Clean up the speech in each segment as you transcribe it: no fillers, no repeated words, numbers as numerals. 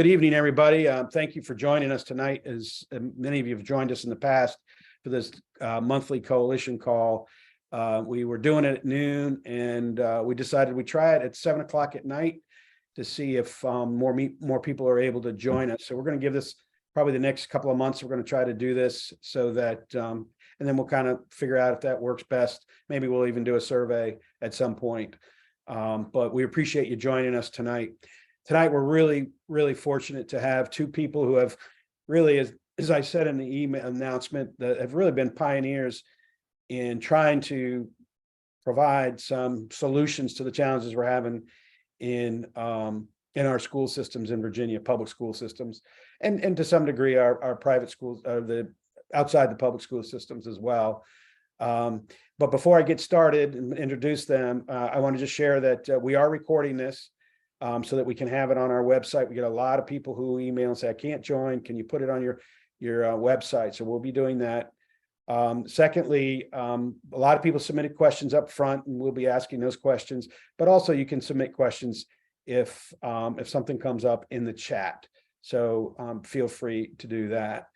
Good evening, everybody. Thank you for joining us tonight. As many of you have joined us in the past for this monthly coalition call. We were doing it at noon, and we decided we'd try it at 7 o'clock at night to see if more people are able to join us. So we're going to give this probably the next couple of months. We're going to try to do this so that, and then we'll kind of figure out if that works best. Maybe we'll even do a survey at some point. But we appreciate you joining us tonight. Tonight, we're really fortunate to have two people who have really, as I said in the email announcement, that have really been pioneers in trying to provide some solutions to the challenges we're having in our school systems in Virginia, public school systems, and to some degree our private schools, the outside the public school systems as well. But before I get started and introduce them, I want to just share that we are recording this. So that we can have it on our website. We get a lot of people who email and say, I can't join. Can you put it on your website? So we'll be doing that. Secondly, a lot of people submitted questions up front, and we'll be asking those questions. But also, you can submit questions if something comes up in the chat. So feel free to do that.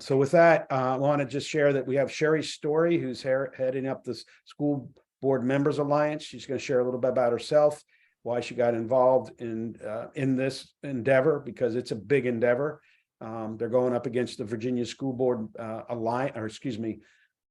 So with that, I want to just share that we have Sherry Story, who's heading up the School Board Members Alliance. She's going to share a little bit about herself, why she got involved in this endeavor, because it's a big endeavor. They're going up against the Virginia School Board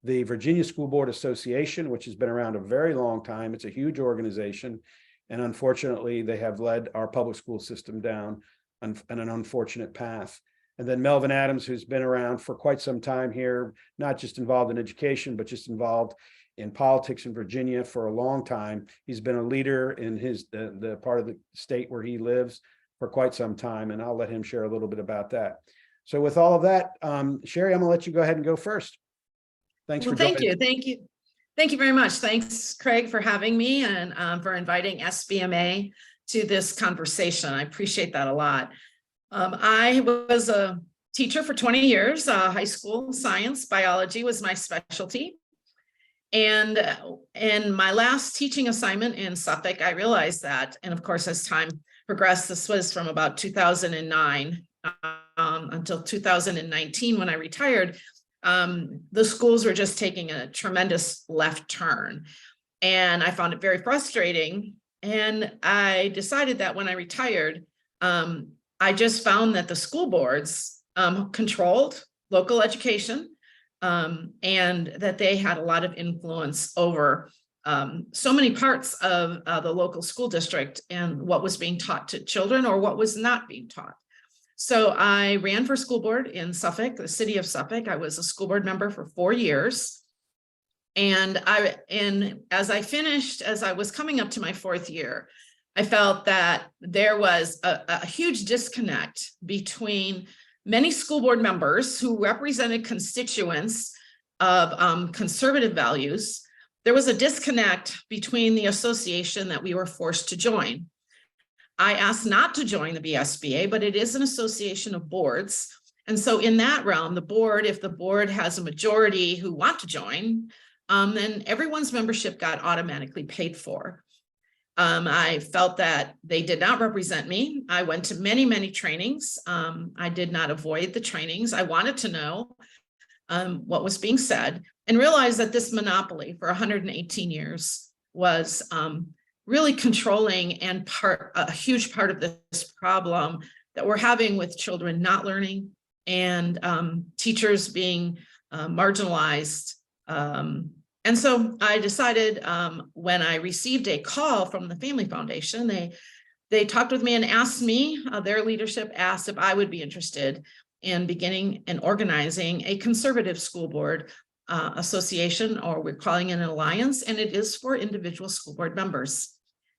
the Virginia School Board Association, which has been around a very long time. It's a huge organization, and unfortunately, they have led our public school system down an unfortunate path. And then Melvin Adams, who's been around for quite some time here, not just involved in education, but just involved in politics in Virginia for a long time. He's been a leader in the part of the state where he lives for quite some time, and I'll let him share a little bit about that. So with all of that, Sherry, I'm gonna let you go ahead and go first. Thanks for joining. Thank you very much. Thanks, Craig, for having me and for inviting SBMA to this conversation. I appreciate that a lot. I was a teacher for 20 years. High school science, biology was my specialty. And in my last teaching assignment in Suffolk, I realized that, and of course, as time progressed, this was from about 2009 until 2019 when I retired, the schools were just taking a tremendous left turn. And I found it very frustrating. And I decided that when I retired, I just found that the school boards controlled local education, and that they had a lot of influence over so many parts of the local school district and what was being taught to children or what was not being taught. So I ran for school board in Suffolk, the city of Suffolk. I was a school board member for 4 years. And as I was coming up to my 4th year, I felt that there was a huge disconnect between many school board members who represented constituents of conservative values. There was a disconnect between the association that we were forced to join. I asked not to join the BSBA, but it is an association of boards. And so in that realm, if the board has a majority who want to join, then everyone's membership got automatically paid for. I felt that they did not represent me. I went to many trainings. I did not avoid the trainings. I wanted to know what was being said and realized that this monopoly for 118 years was really controlling and a huge part of this problem that we're having with children not learning and teachers being marginalized. And so I decided when I received a call from the Family Foundation, they talked with me and asked me, their leadership asked if I would be interested in beginning and organizing a conservative school board association, or we're calling it an alliance, and it is for individual school board members.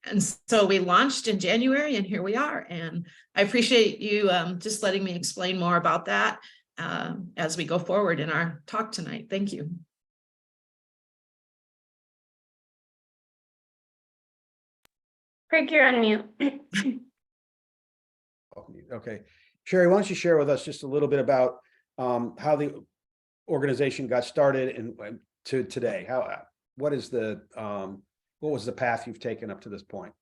And so we launched in January, and here we are. And I appreciate you just letting me explain more about that as we go forward in our talk tonight. Thank you. Craig, you're on mute. Okay. Sherry, why don't you share with us just a little bit about how the organization got started and to today? What was the path you've taken up to this point?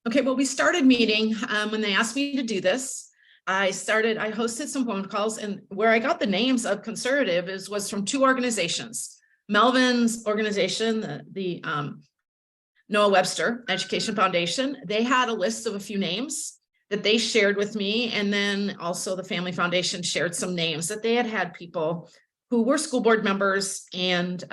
Okay, well, we started meeting when they asked me to do this. I hosted some phone calls, and where I got the names of conservative was from two organizations. Melvin's organization, the Noah Webster Education Foundation, they had a list of a few names that they shared with me. And then also the Family Foundation shared some names that they had people who were school board members and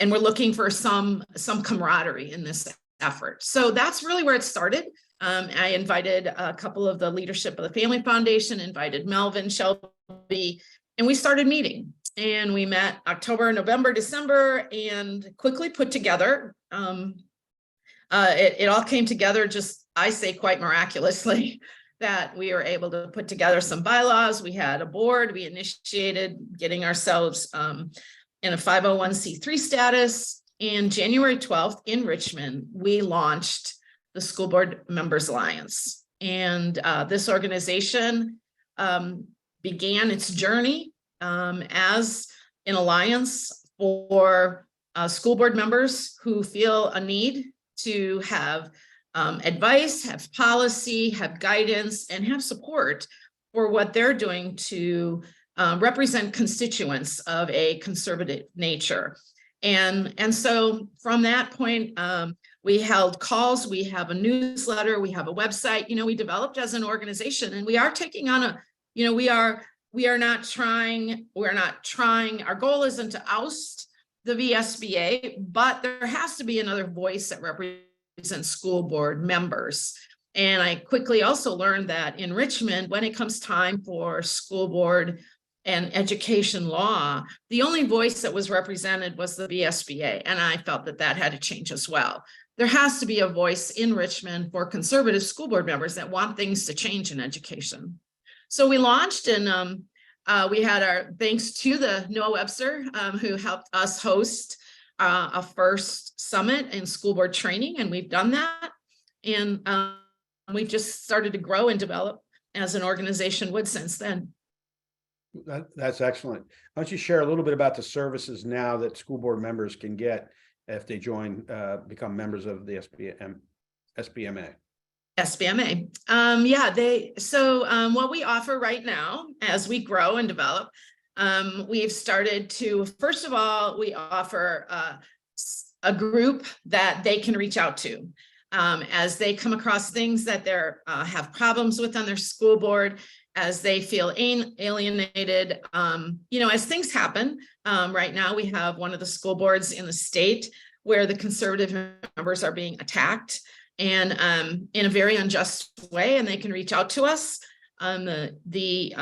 were looking for some camaraderie in this effort. So that's really where it started. I invited a couple of the leadership of the Family Foundation, invited Melvin, Shelby, and we started meeting. And we met October, November, December, and quickly put together. It all came together just, I say, quite miraculously, that we were able to put together some bylaws. We had a board. We initiated getting ourselves in a 501c3 status. And January 12th in Richmond, we launched the School Board Members Alliance. And this organization began its journey as an alliance for school board members who feel a need to have advice, have policy, have guidance, and have support for what they're doing to represent constituents of a conservative nature. And so from that point, we held calls, we have a newsletter, we have a website, we developed as an organization, and we are taking on we're not trying, our goal isn't to oust the VSBA, but there has to be another voice that represents school board members. And I quickly also learned that in Richmond, when it comes time for school board and education law, the only voice that was represented was the VSBA. And I felt that had to change as well. There has to be a voice in Richmond for conservative school board members that want things to change in education. So we launched, and we had our thanks to the Noah Webster, who helped us host a first summit in school board training, and we've done that. And we've just started to grow and develop as an organization would since then. That's excellent. Why don't you share a little bit about the services now that school board members can get if they become members of the SBMA? SBMA. What we offer right now as we grow and develop, we've started to, first of all, we offer a group that they can reach out to as they come across things that they have problems with on their school board, as they feel alienated, as things happen. Right now, we have one of the school boards in the state where the conservative members are being attacked, and in a very unjust way, and they can reach out to us. The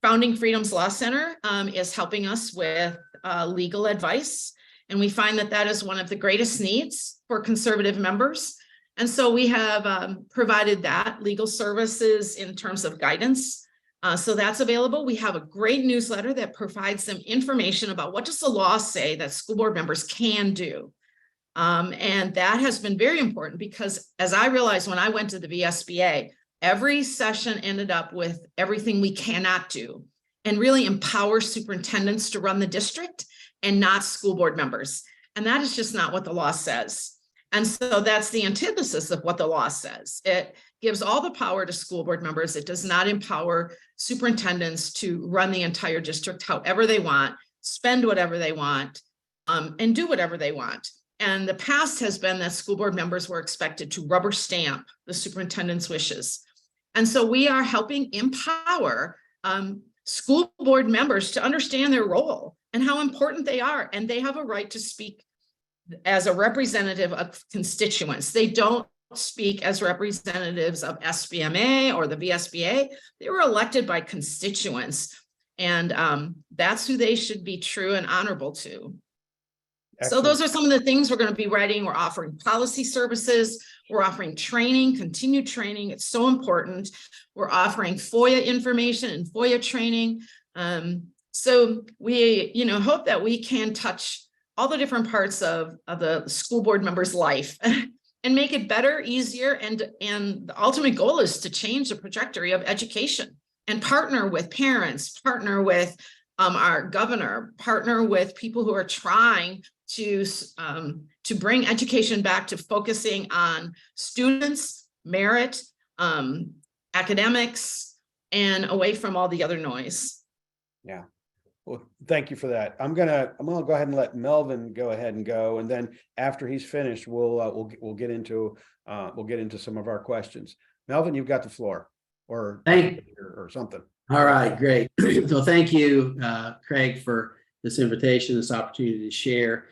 Founding Freedoms Law Center is helping us with legal advice, and we find that is one of the greatest needs for conservative members. And so we have provided that legal services in terms of guidance. So that's available. We have a great newsletter that provides them information about what does the law say that school board members can do. And that has been very important because, as I realized when I went to the VSBA, every session ended up with everything we cannot do, and really empower superintendents to run the district and not school board members. And that is just not what the law says. And so that's the antithesis of what the law says. It gives all the power to school board members. It does not empower superintendents to run the entire district however they want, spend whatever they want, and do whatever they want. And the past has been that school board members were expected to rubber stamp the superintendent's wishes. And so we are helping empower school board members to understand their role and how important they are. And they have a right to speak as a representative of constituents. They don't speak as representatives of SBMA or the VSBA. They were elected by constituents. And that's who they should be true and honorable to. Excellent. So those are some of the things we're going to be writing. We're offering policy services. We're offering training, continued training. It's so important. We're offering FOIA information and FOIA training. So we, hope that we can touch all the different parts of the school board member's life and make it better, easier. And the ultimate goal is to change the trajectory of education and partner with parents, partner with our governor, partner with people who are trying to to bring education back to focusing on students, merit, academics, and away from all the other noise. Yeah. Well, thank you for that. I'm gonna go ahead and let Melvin go ahead and go, and then after he's finished, we'll get into some of our questions. Melvin, you've got the floor, or something. All right, great. So thank you, Craig, for this invitation, this opportunity to share.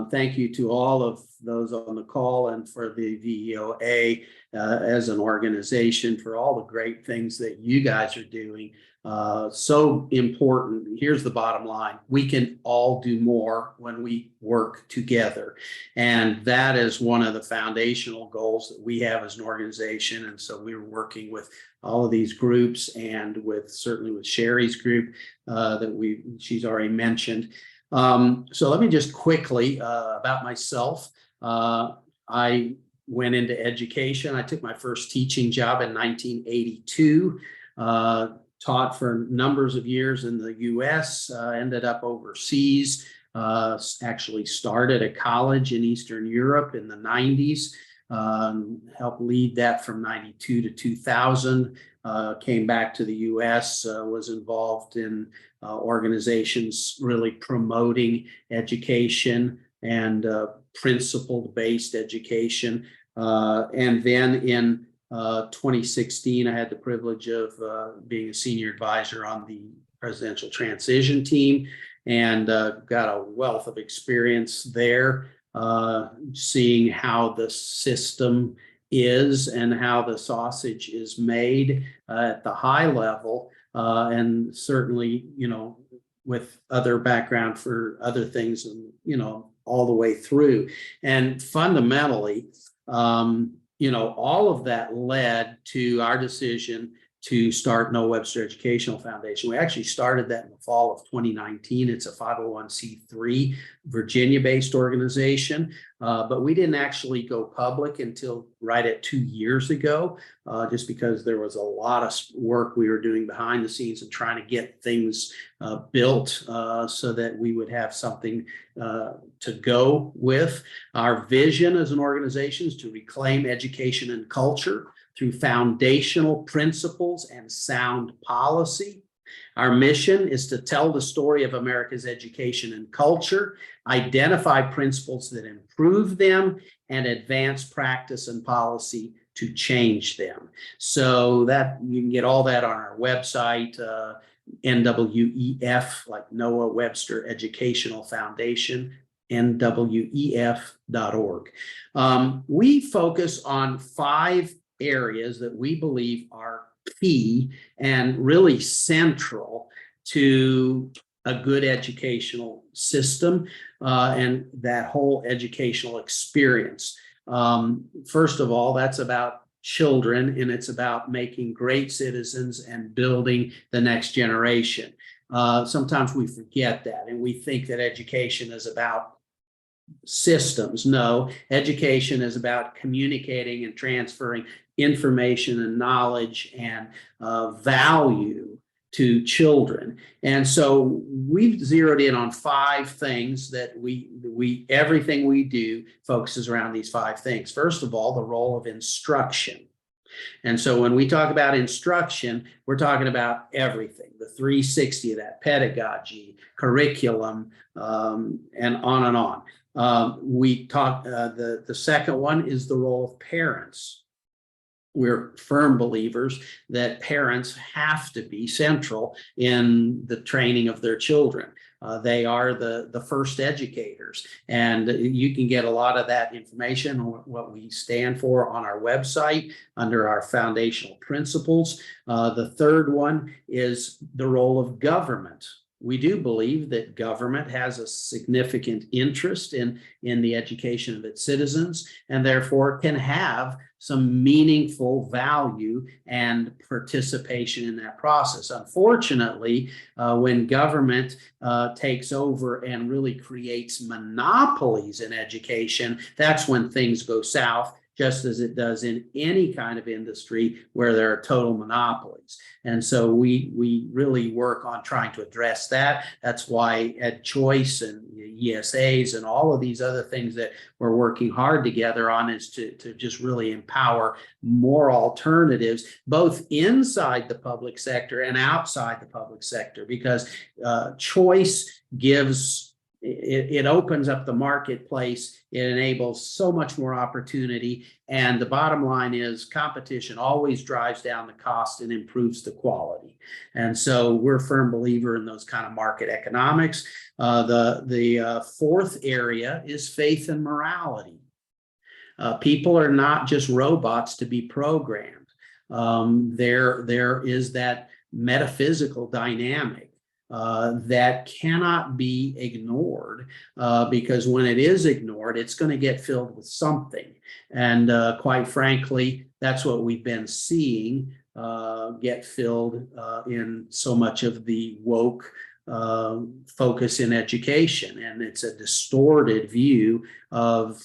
Thank you to all of those on the call and for the VEOA as an organization for all the great things that you guys are doing. So important. Here's the bottom line. We can all do more when we work together. And that is one of the foundational goals that we have as an organization. And so we're working with all of these groups and certainly with Sherry's group that she's already mentioned. So let me just quickly about myself. I went into education. I took my first teaching job in 1982, taught for numbers of years in the US, ended up overseas, actually started a college in Eastern Europe in the 90s, helped lead that from 92 to 2000, came back to the US, was involved in organizations really promoting education and principle-based education. And then in 2016, I had the privilege of being a senior advisor on the presidential transition team and got a wealth of experience there, seeing how the system is and how the sausage is made at the high level. And certainly, with other background for other things, and, all the way through. And fundamentally, all of that led to our decision to start Noah Webster Educational Foundation. We actually started that in the fall of 2019. It's a 501c3 Virginia-based organization, but we didn't actually go public until right at 2 years ago, just because there was a lot of work we were doing behind the scenes and trying to get things built so that we would have something to go with. Our vision as an organization is to reclaim education and culture through foundational principles and sound policy. Our mission is to tell the story of America's education and culture, identify principles that improve them, and advance practice and policy to change them. So that you can get all that on our website, NWEF, like Noah Webster Educational Foundation, nwef.org. We focus on 5 areas that we believe are key and really central to a good educational system and that whole educational experience. First of all, that's about children, and it's about making great citizens and building the next generation. Sometimes we forget that, and we think that education is about systems. No, education is about communicating and transferring information and knowledge and value to children. And so we've zeroed in on 5 things that everything we do focuses around these 5 things. First of all, the role of instruction. And so when we talk about instruction, we're talking about everything, the 360 of that, pedagogy, curriculum, and on and on. We talk, the second one is the role of parents. We're firm believers that parents have to be central in the training of their children. They are the first educators, and you can get a lot of that information, what we stand for, on our website under our foundational principles. The third one is the role of government. We do believe that government has a significant interest in the education of its citizens, and therefore can have some meaningful value and participation in that process. Unfortunately, when government takes over and really creates monopolies in education, that's when things go south, just as it does in any kind of industry where there are total monopolies. And so we really work on trying to address that. That's why Ed Choice and ESAs and all of these other things that we're working hard together on is to just really empower more alternatives, both inside the public sector and outside the public sector, because choice gives, it opens up the marketplace. It enables so much more opportunity. And the bottom line is competition always drives down the cost and improves the quality. And so we're a firm believer in those kind of market economics. The fourth area is faith and morality. People are not just robots to be programmed. There is that metaphysical dynamic that cannot be ignored, because when it is ignored, it's going to get filled with something. And quite frankly, that's what we've been seeing get filled in so much of the woke focus in education. And it's a distorted view of,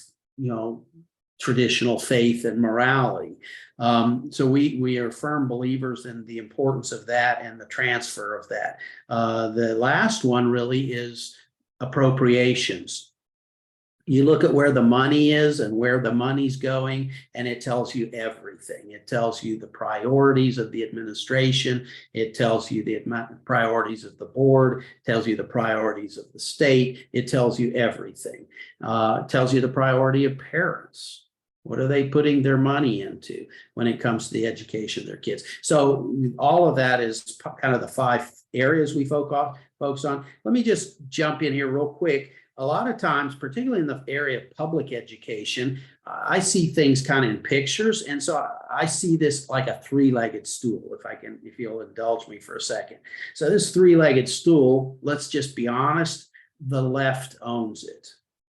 traditional faith and morality. So we are firm believers in the importance of that and the transfer of that. The last one really is appropriations. You look at where the money is and where the money's going, and it tells you everything. It tells you the priorities of the administration. It tells you the priorities of the board. It tells you the priorities of the state. It tells you everything. It tells you the priority of parents. What are they putting their money into when it comes to the education of their kids? So all of that is kind of the 5 areas we focus on. Let me just jump in here real quick. A lot of times, particularly in the area of public education, I see things kind of in pictures. And so I see this like a 3-legged stool, if you'll indulge me for a second. So this 3-legged stool, let's just be honest, the left owns it.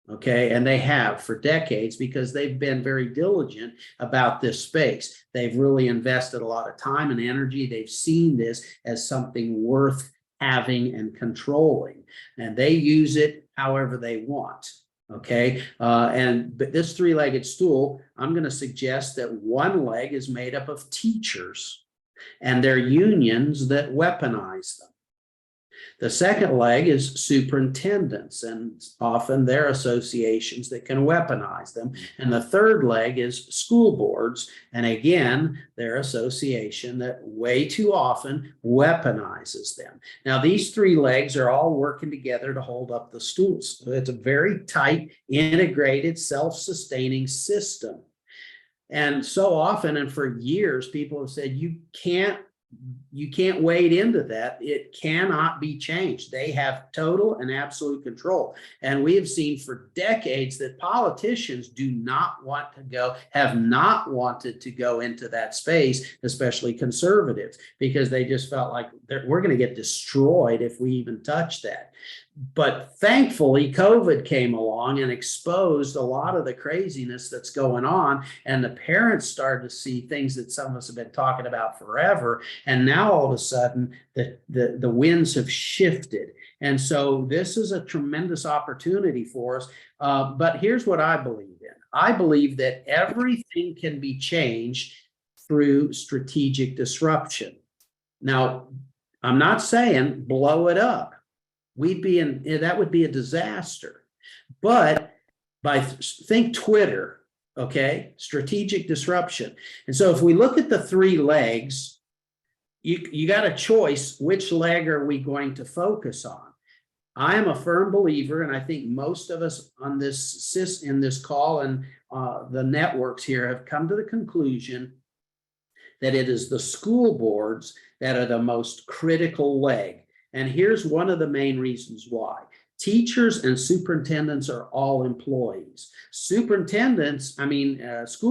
Okay, and they have for decades because they've been very diligent about this space. They've really invested a lot of time and energy. They've seen this as something worth having and controlling, and they use it however they want. Okay, but this 3-legged stool, I'm going to suggest that one leg is made up of teachers and their unions that weaponize them. The second leg is superintendents, and often their associations that can weaponize them. And the third leg is school boards, and again, their association that way too often weaponizes them. Now, these 3 legs are all working together to hold up the stools. So it's a very tight, integrated, self-sustaining system. And so often, and for years, people have said, you can't wade into that. It cannot be changed. They have total and absolute control. And we have seen for decades that politicians have not wanted to go into that space, especially conservatives, because they just felt like we're going to get destroyed if we even touch that. But thankfully, COVID came along and exposed a lot of the craziness that's going on. And the parents started to see things that some of us have been talking about forever. And now all of a sudden, the winds have shifted. And so this is a tremendous opportunity for us. But here's what I believe in. I believe that everything can be changed through strategic disruption. Now, I'm not saying blow it up. That would be a disaster. But think Twitter, okay? Strategic disruption. And so if we look at the 3 legs, you got a choice. Which leg are we going to focus on? I am a firm believer, and I think most of us on in this call and the networks here have come to the conclusion that it is the school boards that are the most critical leg. And here's one of the main reasons why. Teachers and superintendents are all employees. School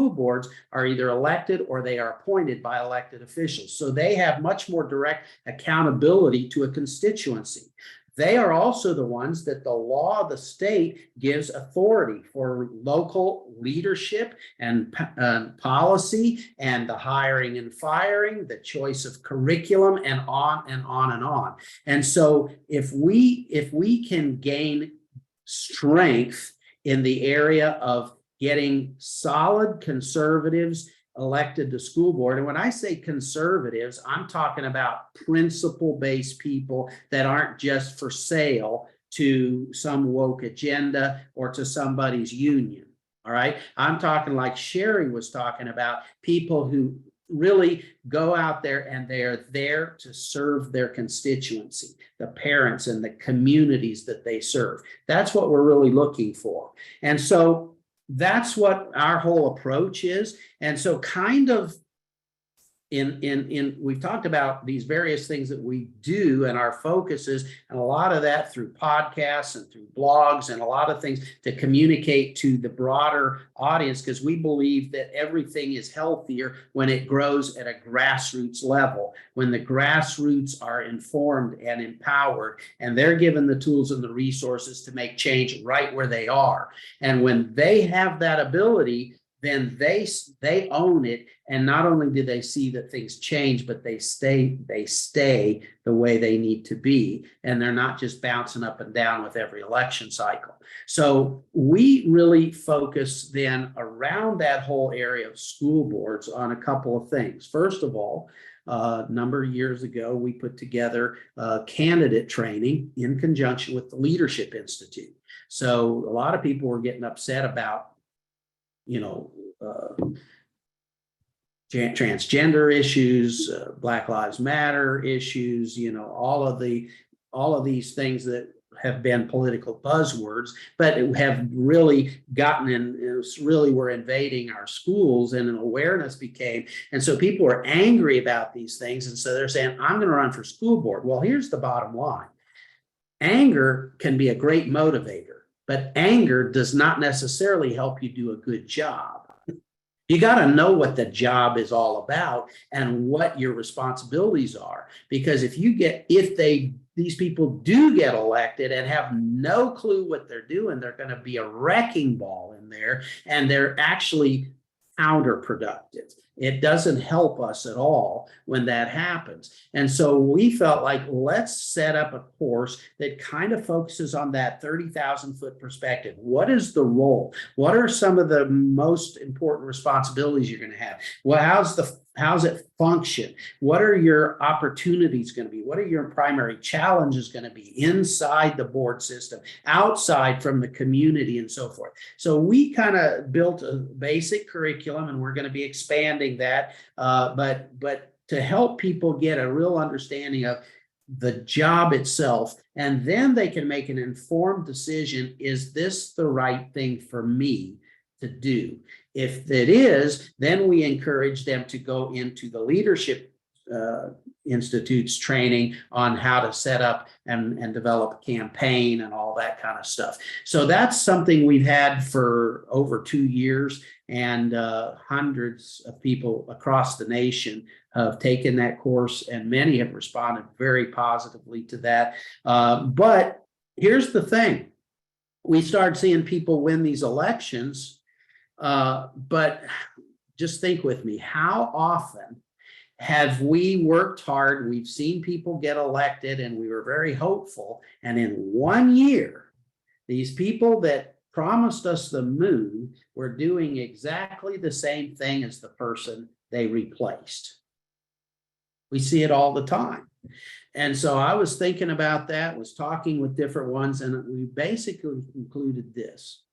boards are either elected or they are appointed by elected officials. So they have much more direct accountability to a constituency. They are also the ones that the law of the state gives authority for local leadership and policy and the hiring and firing, the choice of curriculum, and on and on and on. And so if we can gain strength in the area of getting solid conservatives elected to school board. And when I say conservatives, I'm talking about principle-based people that aren't just for sale to some woke agenda or to somebody's union. All right. I'm talking like Sherry was talking about, people who really go out there and they are there to serve their constituency, the parents and the communities that they serve. That's what we're really looking for. And so that's what our whole approach is. And so kind of we've talked about these various things that we do and our focuses, and a lot of that through podcasts and through blogs and a lot of things to communicate to the broader audience, because we believe that everything is healthier when it grows at a grassroots level, when the grassroots are informed and empowered and they're given the tools and the resources to make change right where they are. And when they have that ability, then they own it. And not only do they see that things change, but they stay the way they need to be. And they're not just bouncing up and down with every election cycle. So we really focus then around that whole area of school boards on a couple of things. First of all, a number of years ago, we put together candidate training in conjunction with the Leadership Institute. So a lot of people were getting upset about transgender issues, Black Lives Matter issues, all of these things that have been political buzzwords, but have really gotten in, really were invading our schools, and an awareness became. And so people are angry about these things. And so they're saying, I'm going to run for school board. Well, here's the bottom line. Anger can be a great motivator, but anger does not necessarily help you do a good job. You got to know what the job is all about and what your responsibilities are. Because if these people do get elected and have no clue what they're doing, they're going to be a wrecking ball in there, and they're actually counterproductive. It doesn't help us at all when that happens. And so we felt like, let's set up a course that kind of focuses on that 30,000 foot perspective. What is the role? What are some of the most important responsibilities you're going to have? Well, how's it function? What are your opportunities going to be? What are your primary challenges going to be inside the board system, outside from the community, and so forth? So we kind of built a basic curriculum, and we're going to be expanding that, but to help people get a real understanding of the job itself, and then they can make an informed decision. Is this the right thing for me to do? If it is, then we encourage them to go into the Leadership Institute's training on how to set up and develop a campaign and all that kind of stuff. So that's something we've had for over 2 years, and hundreds of people across the nation have taken that course, and many have responded very positively to that. But here's the thing. We started seeing people win these elections, but just think with me, how often have we worked hard? We've seen people get elected, and we were very hopeful. And in 1 year, these people that promised us the moon were doing exactly the same thing as the person they replaced. We see it all the time. And so I was thinking about that, was talking with different ones, and we basically concluded this.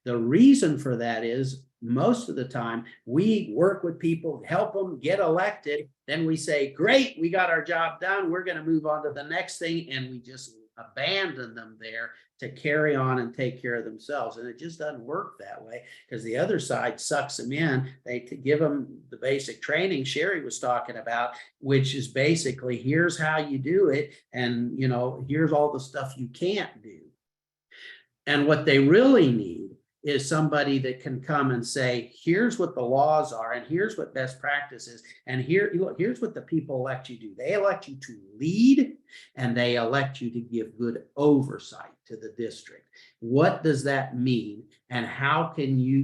The reason for that is, most of the time we work with people, help them get elected. Then we say, great, we got our job done. We're going to move on to the next thing. And we just abandon them there to carry on and take care of themselves. And it just doesn't work that way, because the other side sucks them in. They give them the basic training Sherry was talking about, which is basically, here's how you do it. And, here's all the stuff you can't do. And what they really need is somebody that can come and say, here's what the laws are, and here's what best practice is. And here's what the people elect you to do. They elect you to lead, and they elect you to give good oversight to the district. What does that mean? And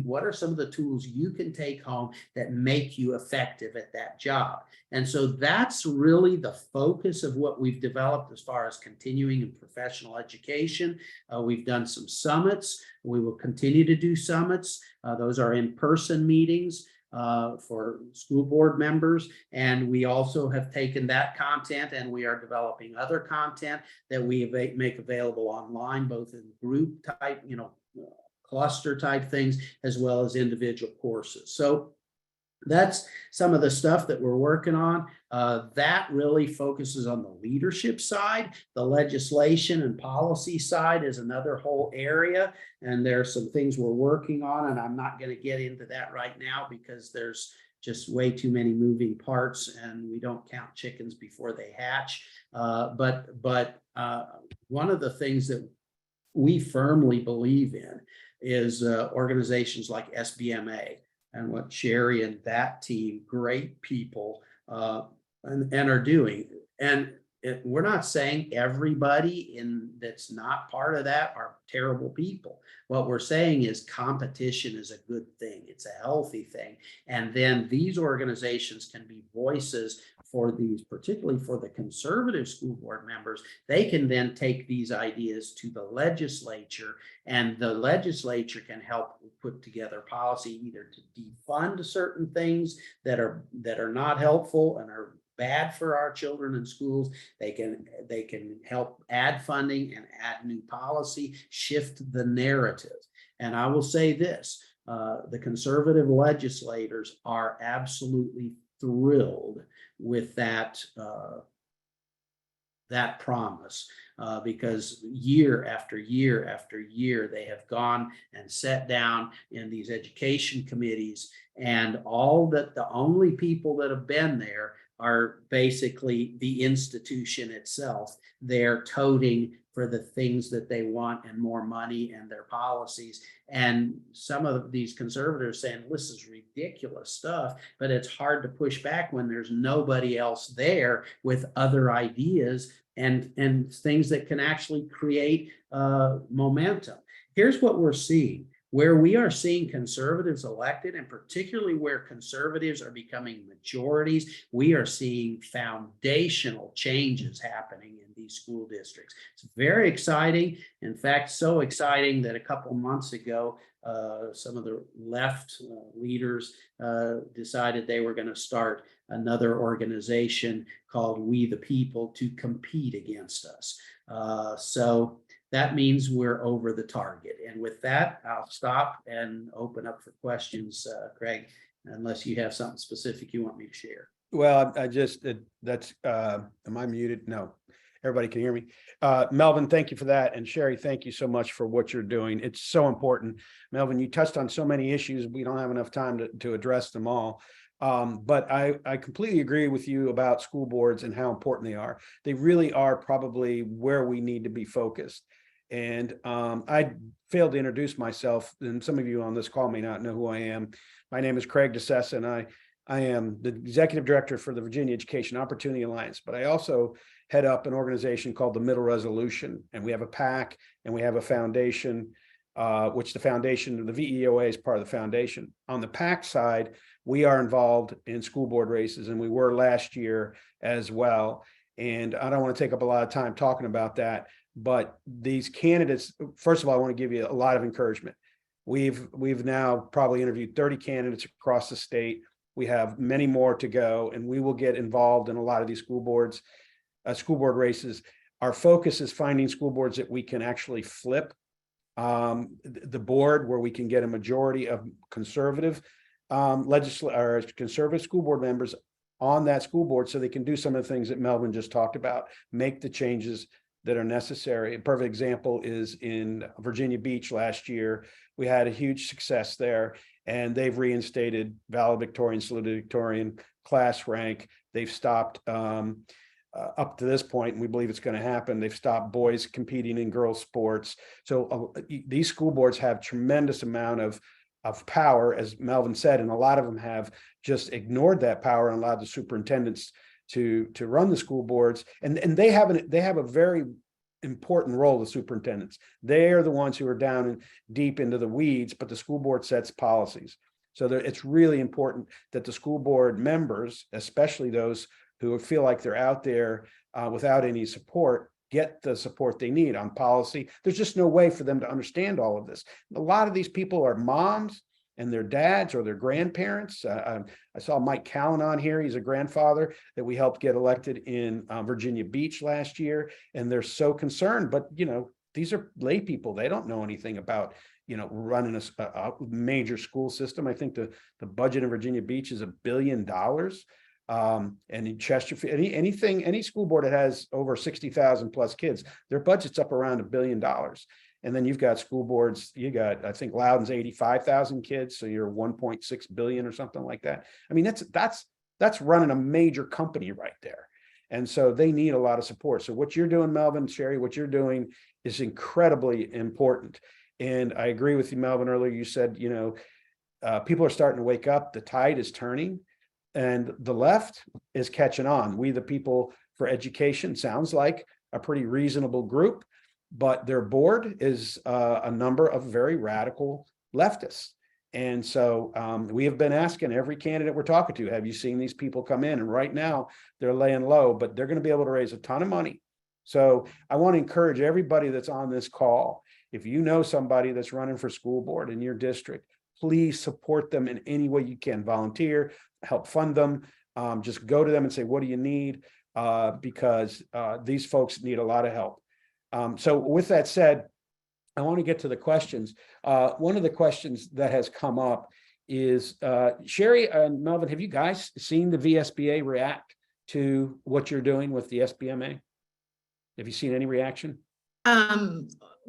what are some of the tools you can take home that make you effective at that job? And so that's really the focus of what we've developed as far as continuing and professional education. We've done some summits. We will continue to do summits. Those are in-person meetings for school board members. And we also have taken that content and we are developing other content that we make available online, both in group type, cluster type things, as well as individual courses. So that's some of the stuff that we're working on. That really focuses on the leadership side. The legislation and policy side is another whole area. And there are some things we're working on, and I'm not going to get into that right now because there's just way too many moving parts and we don't count chickens before they hatch. But one of the things that we firmly believe in is organizations like SBMA. And what Sherry and that team, great people, and are doing. And we're not saying everybody that's not part of that are terrible people. What we're saying is competition is a good thing. It's a healthy thing. And then these organizations can be voices for these, particularly for the conservative school board members. They can then take these ideas to the legislature, and the legislature can help put together policy either to defund certain things that are not helpful and are bad for our children in schools. They can help add funding and add new policy, shift the narrative. And I will say this, the conservative legislators are absolutely thrilled with that promise, because year after year after year, they have gone and sat down in these education committees, and the only people that have been there are basically the institution itself. They're toting for the things that they want and more money and their policies. And some of these conservatives saying, this is ridiculous stuff, but it's hard to push back when there's nobody else there with other ideas and things that can actually create momentum. Here's what we're seeing. Where we are seeing conservatives elected, and particularly where conservatives are becoming majorities, we are seeing foundational changes happening in these school districts. It's very exciting. In fact, so exciting that a couple months ago, some of the left leaders decided they were going to start another organization called We the People to compete against us. So that means we're over the target. And with that, I'll stop and open up for questions, Craig, unless you have something specific you want me to share. Well, am I muted? No, everybody can hear me. Melvin, thank you for that. And Sherry, thank you so much for what you're doing. It's so important. Melvin, you touched on so many issues. We don't have enough time to address them all. But I completely agree with you about school boards and how important they are. They really are probably where we need to be focused. And I failed to introduce myself, and some of you on this call may not know who I am. My name is Craig DeSessa, and I am the executive director for the Virginia Education Opportunity Alliance, but I also head up an organization called the Middle Resolution, and we have a PAC and we have a foundation, which the foundation, the VEOA is part of the foundation. On the PAC side, we are involved in school board races, and we were last year as well. And I don't want to take up a lot of time talking about that, but these candidates, first of all, I want to give you a lot of encouragement. We've now probably interviewed 30 candidates across the state. We have many more to go, and we will get involved in a lot of these school board races. Our focus is finding school boards that we can actually flip the board, where we can get a majority of conservative conservative school board members on that school board, so they can do some of the things that Melvin just talked about, make the changes that are necessary. A perfect example is in Virginia Beach last year. We had a huge success there, and they've reinstated valedictorian, salutatorian, class rank. They've stopped up to this point, and we believe it's going to happen. They've stopped boys competing in girls' sports. So these school boards have tremendous amount of power, as Melvin said, and a lot of them have just ignored that power and allowed the superintendents to run the school boards, and they have a very important role, the superintendents. They are the ones who are down and deep into the weeds, but the school board sets policies. So it's really important that the school board members, especially those who feel like they're out there without any support, get the support they need on policy. There's just no way for them to understand all of this. A lot of these people are moms and their dads or their grandparents. I saw Mike Callan on here. He's a grandfather that we helped get elected in Virginia Beach last year. And they're so concerned, but these are lay people. They don't know anything about, running a major school system. I think the budget in Virginia Beach is $1 billion. And in Chesterfield, any school board that has over 60,000 plus kids, their budget's up around $1 billion. And then you've got school boards, I think Loudoun's 85,000 kids. So you're 1.6 billion or something like that. I mean, that's running a major company right there. And so they need a lot of support. So what you're doing, Melvin, Sherry, what you're doing is incredibly important. And I agree with you, Melvin, earlier. You said, people are starting to wake up. The tide is turning and the left is catching on. We, the People for Education, sounds like a pretty reasonable group, but their board is a number of very radical leftists. And so we have been asking every candidate we're talking to, have you seen these people come in? And right now they're laying low, but they're going to be able to raise a ton of money. So I want to encourage everybody that's on this call, if you know somebody that's running for school board in your district, please support them in any way you can. Volunteer, help fund them. Just go to them and say, what do you need? Because these folks need a lot of help. So with that said, I want to get to the questions. One of the questions that has come up is, Sherry and Melvin, have you guys seen the VSBA react to what you're doing with the SBMA? Have you seen any reaction?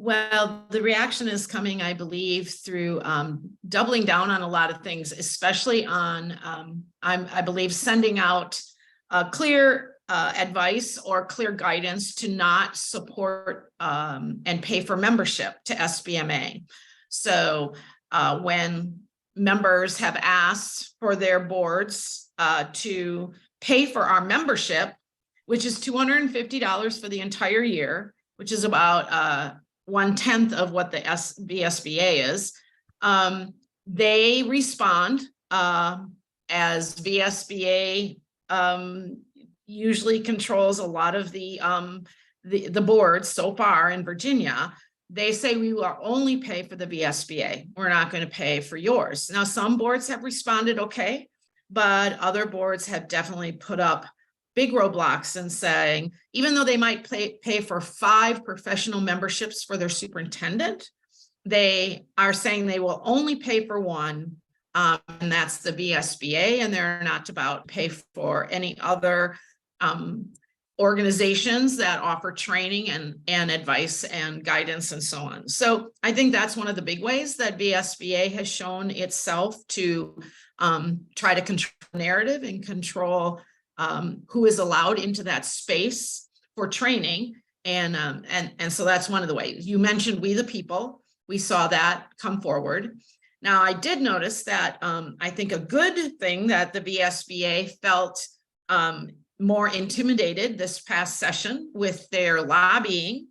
Well, the reaction is coming, I believe, through doubling down on a lot of things, especially on, I believe, sending out clear advice or clear guidance to not support and pay for membership to SBMA. So when members have asked for their boards to pay for our membership, which is $250 for the entire year, which is about 1/10 of what the VSBA is, they respond as VSBA usually controls a lot of the boards so far in Virginia. They say we will only pay for the VSBA. We're not going to pay for yours. Now, some boards have responded okay, but other boards have definitely put up big roadblocks and saying, even though they might pay for 5 professional memberships for their superintendent, they are saying they will only pay for one, and that's the VSBA, and they're not about to pay for any other organizations that offer training and advice and guidance and so on. So I think that's one of the big ways that VSBA has shown itself to try to control narrative and control who is allowed into that space for training. And so that's one of the ways. You mentioned We the People. We saw that come forward. Now, I did notice that I think a good thing that the VSBA felt more intimidated this past session with their lobbying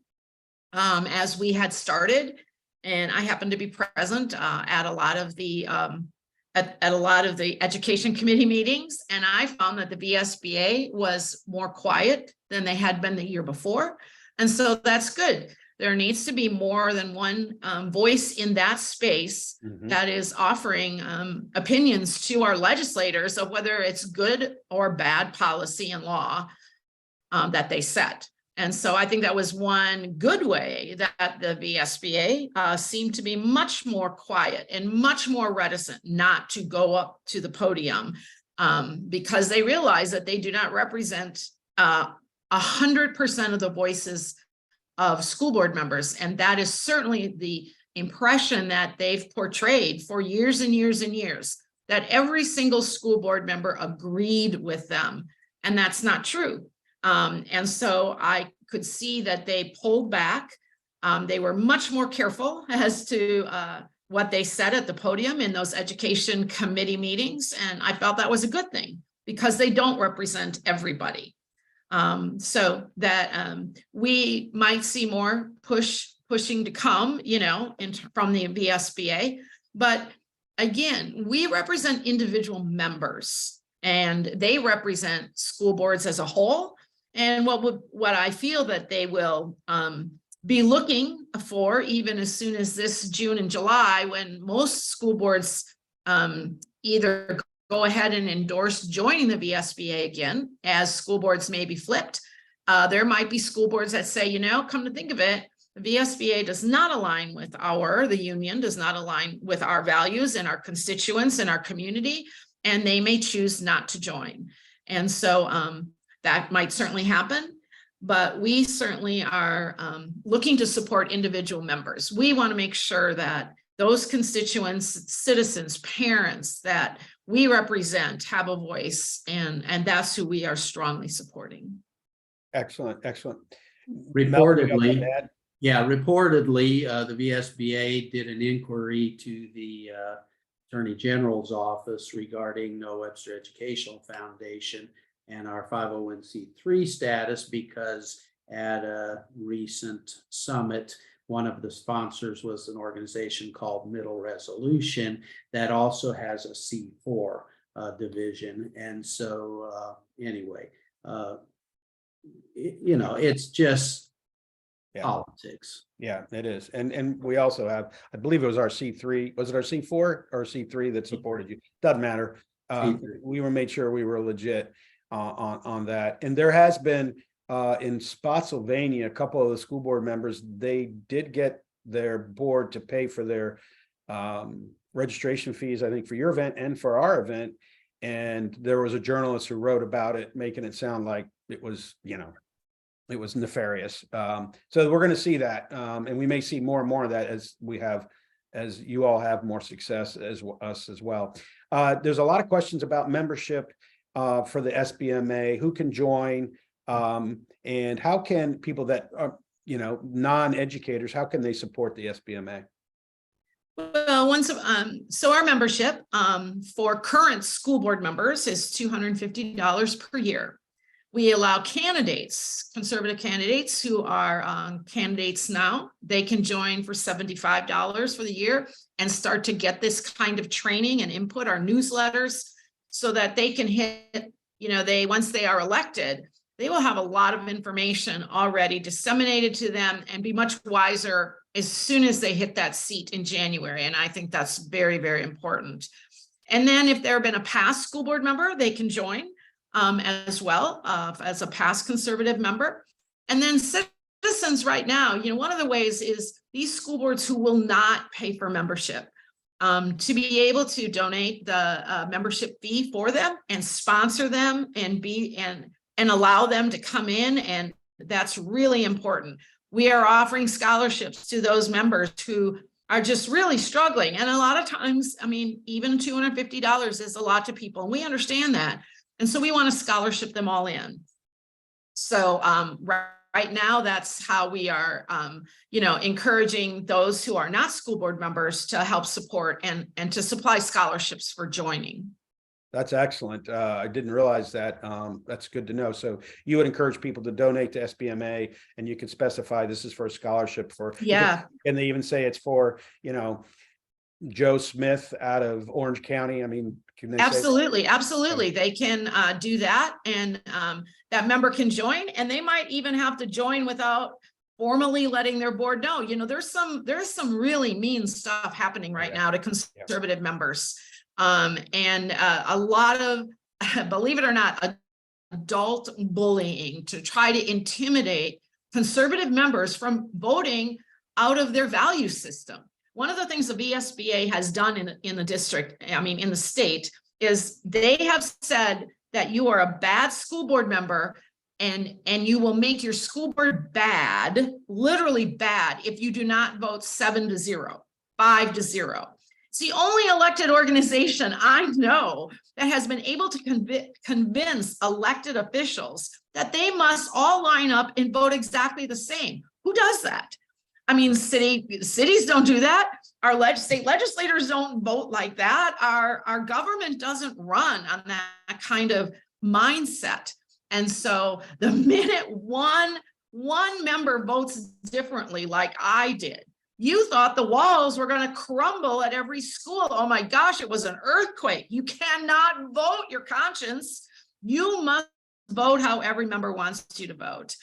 as we had started. And I happened to be present at a lot of the education committee meetings, and I found that the VSBA was more quiet than they had been the year before. And so that's good. There needs to be more than one voice in that space that is offering opinions to our legislators of whether it's good or bad policy and law that they set. And so I think that was one good way that the VSBA seemed to be much more quiet and much more reticent not to go up to the podium because they realize that they do not represent 100% of the voices of school board members. And that is certainly the impression that they've portrayed for years and years and years, that every single school board member agreed with them. And that's not true. And so I could see that they pulled back. They were much more careful as to what they said at the podium in those education committee meetings. And I felt that was a good thing because they don't represent everybody. So that we might see more pushing to come, from the VSBA. But again, we represent individual members, and they represent school boards as a whole. And what I feel that they will be looking for, even as soon as this June and July, when most school boards either go ahead and endorse joining the VSBA again, as school boards may be flipped. There might be school boards that say, come to think of it, the VSBA does not align with the union does not align with our values and our constituents and our community, and they may choose not to join. And so that might certainly happen, but we certainly are looking to support individual members. We want to make sure that those constituents, citizens, parents that we represent have a voice, and that's who we are strongly supporting. Excellent, excellent. Reportedly, the VSBA did an inquiry to the Attorney General's office regarding No Webster Educational Foundation and our 501c3 status, because at a recent summit, one of the sponsors was an organization called Middle Resolution that also has a C4 division. And so anyway, it's just politics. Yeah, it is. And we also have, I believe it was our C3, was it our C4 or C3 that supported you? Doesn't matter. We were made sure we were legit on that. And there has been in Spotsylvania, a couple of the school board members, they did get their board to pay for their registration fees, I think for your event and for our event. And there was a journalist who wrote about it, making it sound like it was, it was nefarious. So we're going to see that. And we may see more and more of that as you all have more success as us as well. There's a lot of questions about membership for the SBMA, who can join, and how can people that are, non-educators, how can they support the SBMA? Well, so our membership for current school board members is $250 per year. We allow candidates, conservative candidates who are candidates now, they can join for $75 for the year and start to get this kind of training and input, our newsletters, so that they can hit, once they are elected, they will have a lot of information already disseminated to them and be much wiser as soon as they hit that seat in January. And I think that's very, very important. And then if there have been a past school board member, they can join as well as a past conservative member. And then citizens right now, one of the ways is these school boards who will not pay for membership, to be able to donate the membership fee for them and sponsor them and allow them to come in. And that's really important. We are offering scholarships to those members who are just really struggling. And a lot of times, even $250 is a lot to people, and we understand that. And so we want to scholarship them all in. So right now, that's how we are, encouraging those who are not school board members to help support and to supply scholarships for joining. That's excellent. I didn't realize that. That's good to know. So you would encourage people to donate to SBMA, and you could specify this is for a scholarship for, yeah. And they even say it's for, Joe Smith out of Orange County. Can they absolutely, absolutely. They can do that, and that member can join, and they might even have to join without formally letting their board know. There's some really mean stuff happening right now to conservative members. And a lot of, believe it or not, adult bullying to try to intimidate conservative members from voting out of their value system. One of the things the VSBA has done in the district, in the state, is they have said that you are a bad school board member and you will make your school board bad, literally bad, if you do not vote 7-0, 5-0. It's the only elected organization I know that has been able to convince elected officials that they must all line up and vote exactly the same. Who does that? Cities don't do that. state legislators don't vote like that. Our government doesn't run on that kind of mindset. And so the minute one member votes differently, like I did, you thought the walls were going to crumble at every school. Oh my gosh, it was an earthquake. You cannot vote your conscience. You must vote how every member wants you to vote.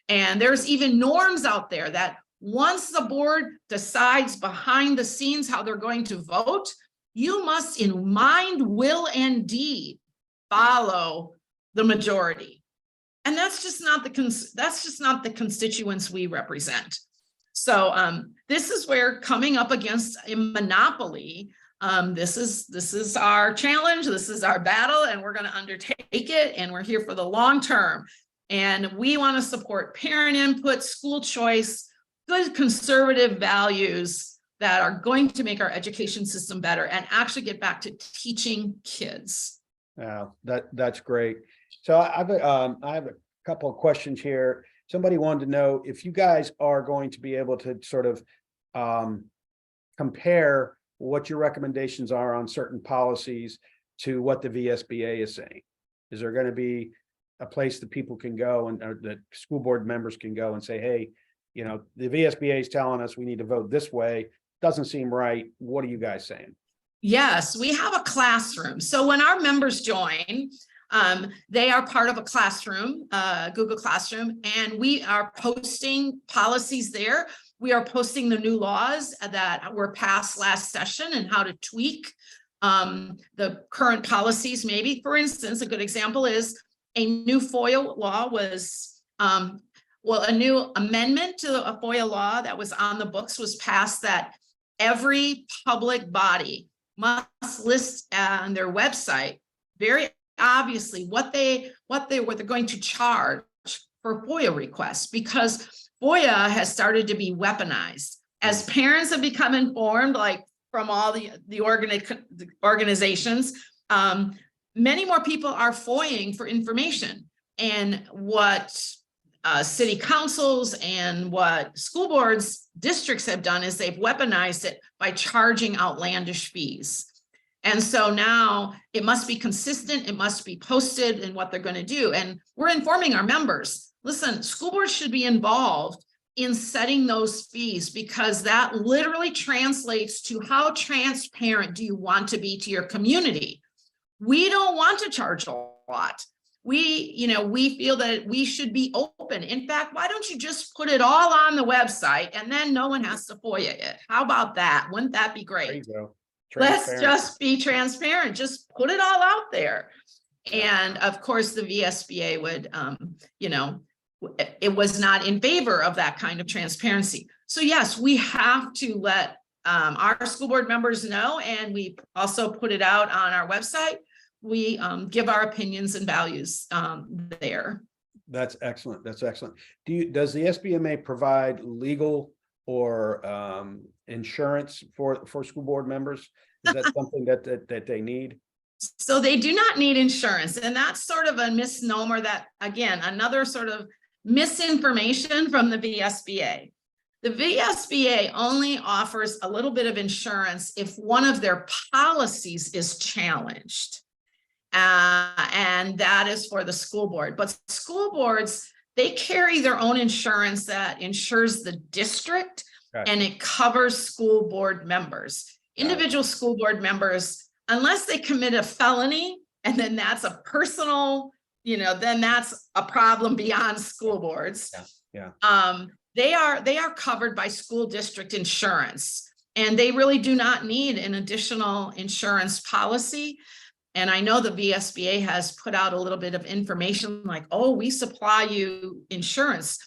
And there's even norms out there that once the board decides behind the scenes how they're going to vote, you must in mind, will, and deed follow the majority. And that's just not the constituents we represent. So this is where coming up against a monopoly, this is our challenge, this is our battle, and we're going to undertake it, and we're here for the long term. And we want to support parent input, school choice, good conservative values that are going to make our education system better and actually get back to teaching kids. Yeah, that's great. So I have a couple of questions here. Somebody wanted to know if you guys are going to be able to sort of compare what your recommendations are on certain policies to what the VSBA is saying. Is there going to be a place that people can go and or that school board members can go and say, hey, you know, the VSBA is telling us we need to vote this way. Doesn't seem right. What are you guys saying? Yes, we have a classroom. So when our members join, they are part of a classroom, Google Classroom, and we are posting policies there. We are posting the new laws that were passed last session and how to tweak the current policies. Maybe, for instance, a good example is a new FOIA law was, a new amendment to a FOIA law that was on the books was passed that every public body must list on their website very obviously what they're going to charge for FOIA requests, because FOIA has started to be weaponized. As parents have become informed, like from all the organizations, many more people are FOIAing for information. And what city councils and what school boards, districts have done is they've weaponized it by charging outlandish fees. And so now it must be consistent, it must be posted in what they're going to do. And we're informing our members, listen, school boards should be involved in setting those fees, because that literally translates to how transparent do you want to be to your community. We don't want to charge a lot. We feel that we should be open. In fact, why don't you just put it all on the website and then no one has to FOIA it? How about that? Wouldn't that be great? There you go. Let's just be transparent. Just put it all out there. And of course, the VSBA would, it was not in favor of that kind of transparency. So yes, we have to let our school board members know, and we also put it out on our website. We give our opinions and values there. That's excellent. That's excellent. Does the SBMA provide legal or insurance for school board members? Is that something that they need? So they do not need insurance, and that's sort of a misnomer. That, again, another sort of misinformation from the VSBA. The VSBA only offers a little bit of insurance if one of their policies is challenged. And that is for the school board. But school boards, they carry their own insurance that insures the district. Gotcha. And it covers school board members. Individual school board members, unless they commit a felony, and then that's a personal, then that's a problem beyond school boards. Yeah. They are covered by school district insurance, and they really do not need an additional insurance policy. And I know the VSBA has put out a little bit of information like, oh, we supply you insurance.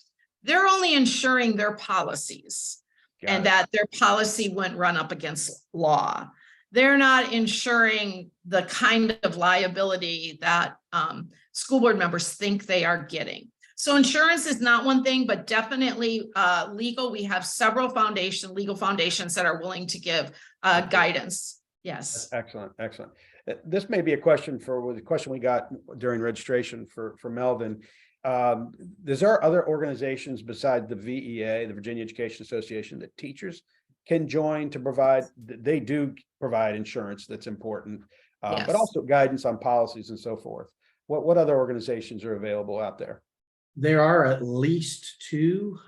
They're only insuring their policies. And that their policy wouldn't run up against law. They're not insuring the kind of liability that school board members think they are getting. So insurance is not one thing, but definitely legal. We have several legal foundations that are willing to give guidance. Yes. That's excellent. Excellent. This may be a question we got during registration for Melvin. Is there other organizations besides the VEA, the Virginia Education Association, that teachers can join to provide, they do provide insurance that's important, but Yes. also guidance on policies and so forth. What other organizations are available out there? There are at least two.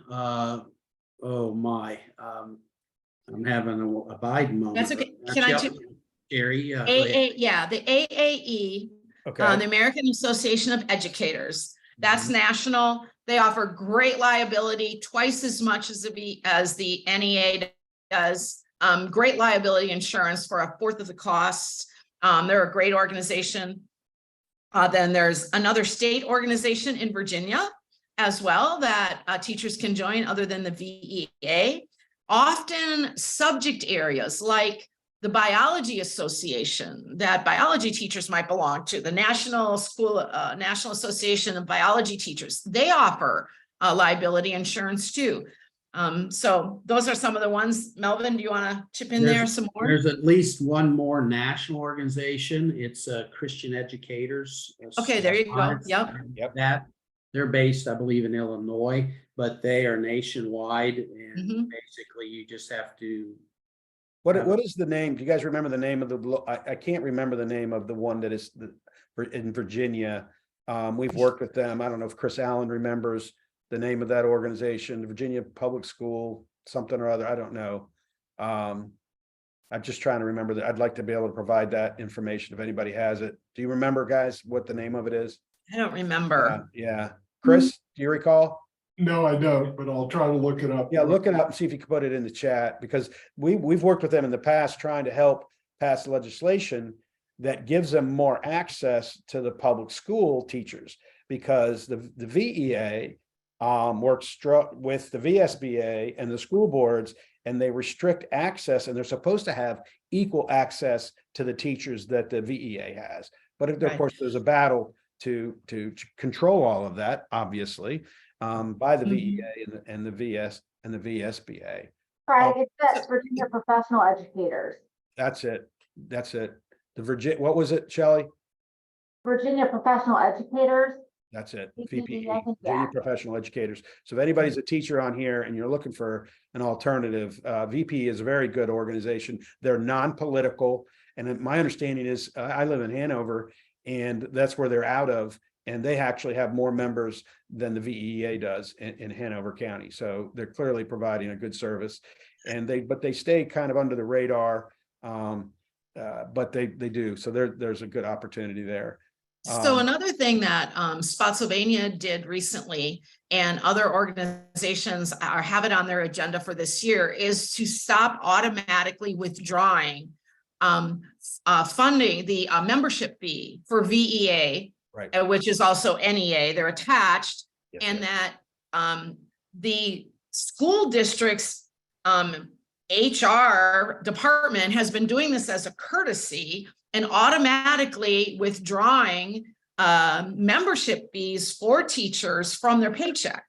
Oh my, I'm having a Biden moment. That's okay. But Can I yep, ju- Gary, go ahead. The AAE, Okay. the American Association of Educators. That's Mhm. national. They offer great liability, twice as much as the NEA does. Great liability insurance for a fourth of the cost. They're a great organization. Then there's another state organization in Virginia as well that teachers can join other than the VEA. Often subject areas like the Biology Association that biology teachers might belong to, the National Association of Biology Teachers, they offer liability insurance too. So those are some of the ones. Melvin, do you want to chip in there some more? There's at least one more national organization. It's Christian Educators. Okay, there you go. Alliance. Yep. Yep. That they're based, I believe, in Illinois, but they are nationwide, and Mhm. basically you just have to. What is the name? Do you guys remember the name of the, I can't remember the name of the one that is in Virginia. We've worked with them. I don't know if Chris Allen remembers the name of that organization, the Virginia Public School, something or other. I don't know. I'm just trying to remember that. I'd like to be able to provide that information if anybody has it. Do you remember, guys, what the name of it is? I don't remember. Yeah. Chris, do you recall? No, I don't, but I'll try to look it up. Yeah, look it up and see if you can put it in the chat, because we've worked with them in the past trying to help pass legislation that gives them more access to the public school teachers, because the VEA works with the VSBA and the school boards, and they restrict access, and they're supposed to have equal access to the teachers that the VEA has. But of Right. course, there's a battle to control all of that, obviously, by the VEA and the VS and the VSBA. Craig, it says Virginia Professional Educators. That's it. That's it. The what was it, Shelley? Virginia Professional Educators. That's it. VPE, VPE, I think, Virginia yeah. Professional Educators. So if anybody's a teacher on here and you're looking for an alternative, VPE is a very good organization. They're non-political. And my understanding is I live in Hanover, and that's where they're out of. And they actually have more members than the VEA does in Hanover County. So they're clearly providing a good service, and but they stay kind of under the radar. But they do. So there's a good opportunity there. So another thing that Spotsylvania did recently, and other organizations have it on their agenda for this year, is to stop automatically withdrawing funding, the membership fee for VEA, Right. which is also NEA. They're attached, Yes, and yes. that the school district's HR department has been doing this as a courtesy and automatically withdrawing membership fees for teachers from their paycheck.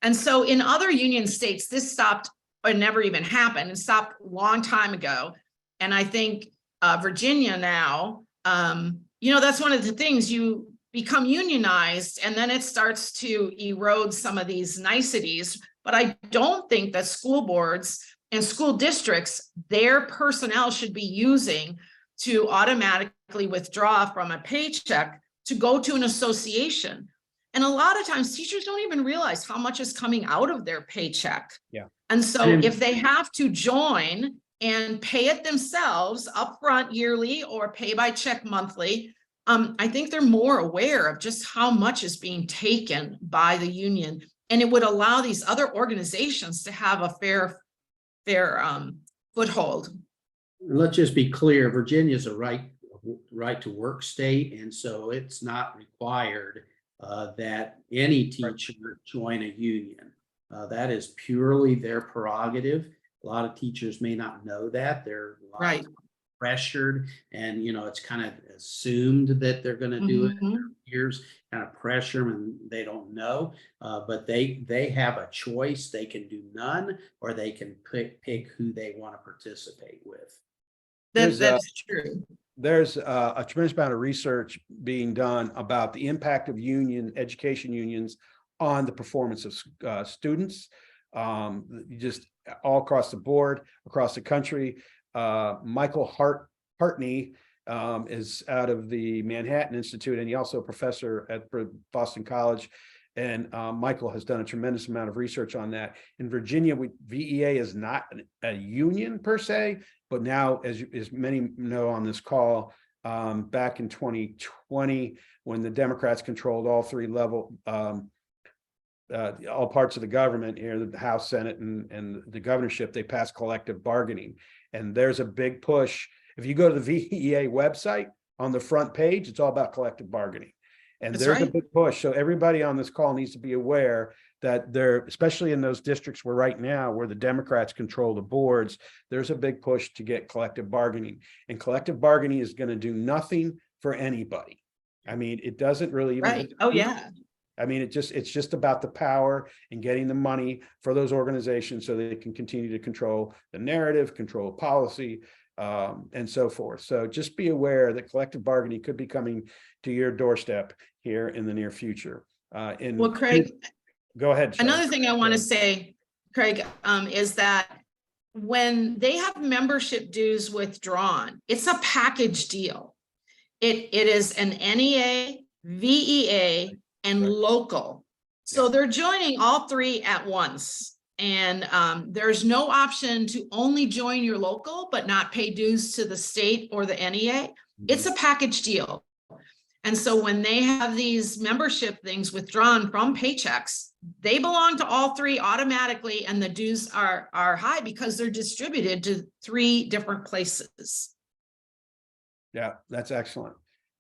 And so in other union states, this stopped or never even happened. It stopped a long time ago. And I think Virginia now, that's one of the things, you become unionized and then it starts to erode some of these niceties. But I don't think that school boards and school districts, their personnel should be using to automatically withdraw from a paycheck to go to an association. And a lot of times teachers don't even realize how much is coming out of their paycheck. Yeah. And so if they have to join and pay it themselves upfront yearly or pay by check monthly, I think they're more aware of just how much is being taken by the union. And it would allow these other organizations to have a fair foothold. Let's just be clear, Virginia is a right to work state, and so it's not required that any teacher join a union. That is purely their prerogative. A lot of teachers may not know that. They're Right. pressured, and it's kind of assumed that they're going to do it. Peers kind of pressure them and they don't know, but they have a choice. They can do none, or they can pick who they want to participate with. That's true. There's a tremendous amount of research being done about the impact of education unions on the performance of students, just all across the board, across the country. Michael Hartney is out of the Manhattan Institute, and he's also a professor at Boston College. And Michael has done a tremendous amount of research on that. In Virginia, VEA is not a union per se, but now, as many know on this call, back in 2020, when the Democrats controlled all three level, all parts of the government here, the House, Senate, and the governorship, they passed collective bargaining. And there's a big push. If you go to the VEA website, on the front page, it's all about collective bargaining. And That's there's a right. big push. So everybody on this call needs to be aware that there, especially in those districts where right now, where the Democrats control the boards, there's a big push to get collective bargaining. And collective bargaining is going to do nothing for anybody. I mean, it doesn't really even. Right. Oh, yeah. I mean, it's just about the power and getting the money for those organizations so they can continue to control the narrative, control policy, and so forth. So just be aware that collective bargaining could be coming to your doorstep here in the near future. Well, Craig, Go ahead. Shelly. another thing I want to say, Craig, is that when they have membership dues withdrawn, it's a package deal. It is an NEA, VEA, and local. So they're joining all three at once. And there's no option to only join your local, but not pay dues to the state or the NEA. It's a package deal. And so when they have these membership things withdrawn from paychecks, they belong to all three automatically, and the dues are high because they're distributed to three different places. Yeah, that's excellent.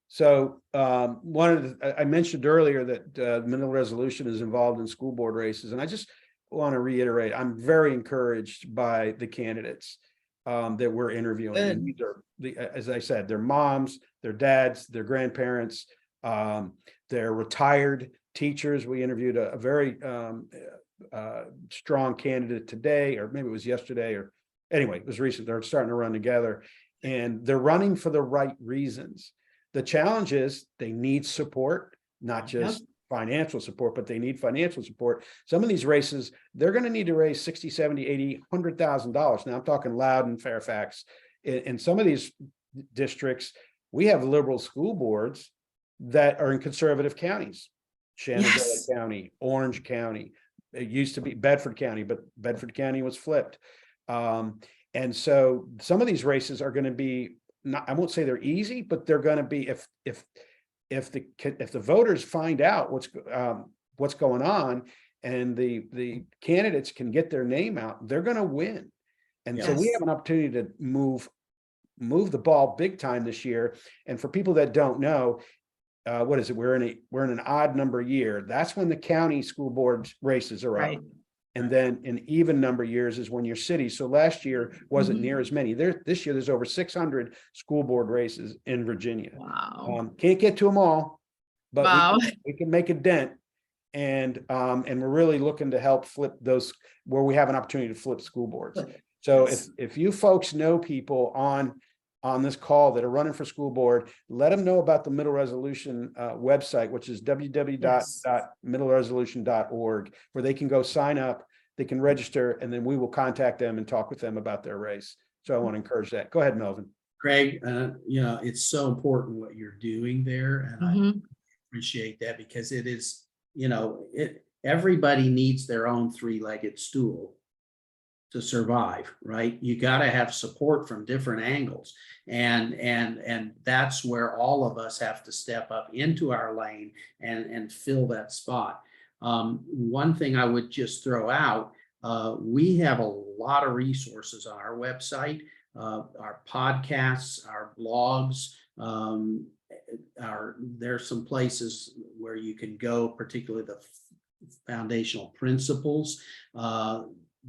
So I mentioned earlier that Mineral Resolution is involved in school board races, and I just want to reiterate, I'm very encouraged by the candidates that we're interviewing. And these are, as I said, their moms, their dads, their grandparents, they're retired teachers. We interviewed a very strong candidate today, or maybe it was yesterday, or anyway, it was recent. They're starting to run together, and they're running for the right reasons. The challenge is they need support, not just financial support, but they need financial support. Some of these races, they're going to need to raise 60, 70, 80, $100,000. Now I'm talking Loudoun, Fairfax. In some of these districts, we have liberal school boards that are in conservative counties. Shenandoah County, Orange County. It used to be Bedford County, but Bedford County was flipped. And so some of these races are going to be, I won't say they're easy, but they're going to be, if the voters find out what's going on, and the candidates can get their name out, they're going to win. And so we have an opportunity to move the ball big time this year. And for people that don't know, what is it? We're in an odd number year. That's when the county school board races are up. And then in even number years is when your city. So last year wasn't near as many. This year there's over 600 school board races in Virginia. Wow. Can't get to them all, but we can make a dent. And we're really looking to help flip those where we have an opportunity to flip school boards. So if you folks know people on this call that are running for school board, let them know about the Middle Resolution website, which is www.middleresolution.org, where they can go sign up, they can register, and then we will contact them and talk with them about their race. So I want to encourage that. Go ahead, Melvin. Craig, it's so important what you're doing there, and I appreciate that, because it is, everybody needs their own three-legged stool to survive, right? You got to have support from different angles. And that's where all of us have to step up into our lane and fill that spot. One thing I would just throw out, we have a lot of resources on our website, our podcasts, our blogs, there's some places where you can go, particularly the foundational principles.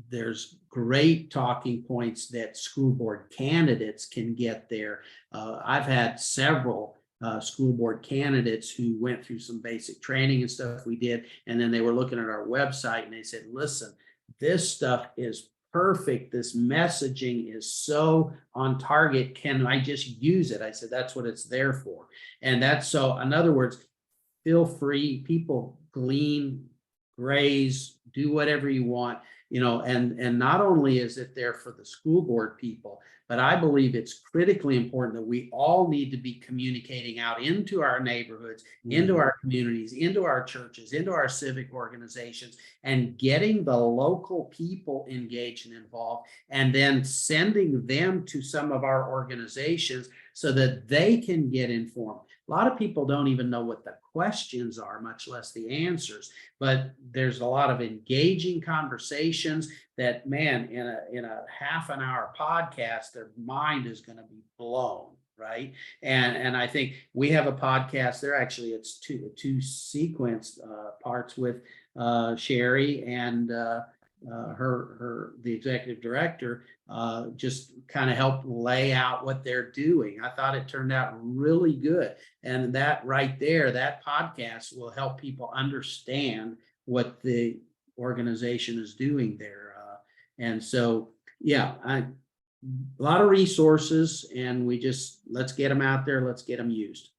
There's great talking points that school board candidates can get there. I've had several school board candidates who went through some basic training and stuff we did, and then they were looking at our website and they said, listen, this stuff is perfect. This messaging is so on target. Can I just use it? I said, that's what it's there for. And that's so, in other words, feel free, people glean, graze, do whatever you want. and not only is it there for the school board people, but I believe it's critically important that we all need to be communicating out into our neighborhoods, into our communities, into our churches, into our civic organizations, and getting the local people engaged and involved, and then sending them to some of our organizations so that they can get informed. A lot of people don't even know what the questions are, much less the answers, but there's a lot of engaging conversations that, man, in a half an hour podcast, their mind is going to be blown. Right. And I think we have a podcast there. Actually, it's two sequenced parts with Sherry and the executive director, just kind of helped lay out what they're doing. I thought it turned out really good. And that right there, that podcast will help people understand what the organization is doing there. And so, yeah, a lot of resources, and let's get them out there. Let's get them used.